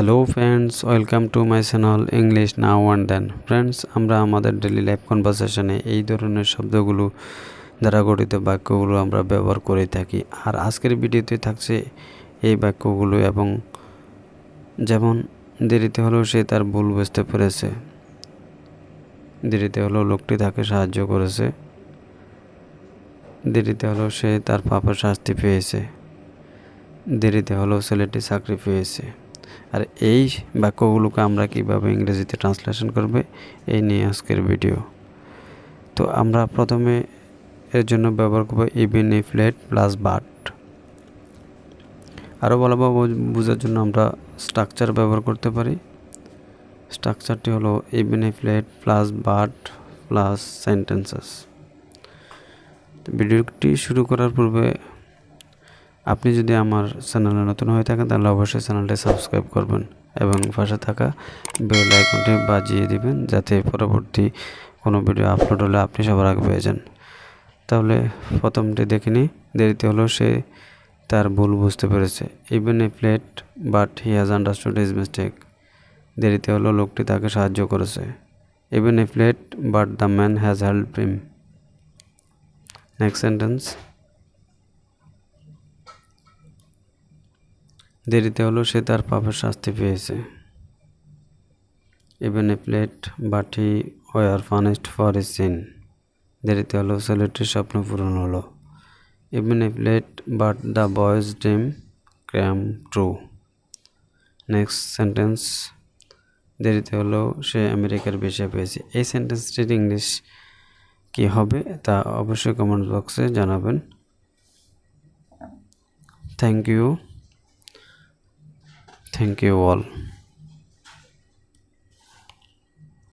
Hello friends, welcome to my channel English now and then. Friends, আমরা আমাদের daily life কনভারসেশনে এই ধরনের শব্দগুলো দ্বারা গঠিত বাক্যগুলো আমরা ব্যবহার করে থাকি। আর আজকের ভিডিওতে থাকছে এই বাক্যগুলো এবং যেমন দেরিতে হলেও সে তার ভুল বুঝতে পেরেছে, দেরিতে হলেও লোকটি তাকে সাহায্য করেছে, দেরিতে হলেও সে তার পাপের শাস্তি পেয়েছে, দেরিতে হলেও ছেলেটি চাকরি পেয়েছে। আর এই বাক্যগুলোকে আমরা কিভাবে ইংরেজিতে ট্রান্সলেশন করবে এই নিয়ে আজকের ভিডিও। তো আমরা প্রথমে এর জন্য ব্যবহার করব even if let plus but. আরও ভালোভাবে বোঝার জন্য আমরা স্ট্রাকচার ব্যবহার করতে পারি। স্ট্রাকচারটি হলো even if let plus but plus sentences. ভিডিওটি শুরু করার পূর্বে আপনি যদি আমার চ্যানেলে নতুন হয়ে থাকেন তাহলে অবশ্যই চ্যানেলটি সাবস্ক্রাইব করবেন এবং পাশে থাকা বেল আইকনটি বাজিয়ে দিবেন যাতে পরবর্তী কোনো ভিডিও আপলোড হলে আপনি সবার আগে পেয়ে যান। তাহলে প্রথমটি দেখে নিই। দেরিতে হলেও সে তার ভুল বুঝতে পেরেছে। Even if late but he has understood his mistake. দেরিতে হলেও লোকটি তাকে সাহায্য করেছে। Even if late but the man has helped him. Next sentence. দেরিতে হলেও সে তার পাপের শাস্তি পেয়েছে। Even if late but he were punished for his sin. দেরিতে হলেও ছেলেটির স্বপ্ন পূরণ হলো। Even if late but the boy's dream came true. Next sentence. দেরিতে হলেও সে আমেরিকার ভিসা পেয়েছে। এই সেন্টেন্সটির ইংলিশ কী হবে তা অবশ্যই কমেন্ট বক্সে জানাবেন। Thank you all.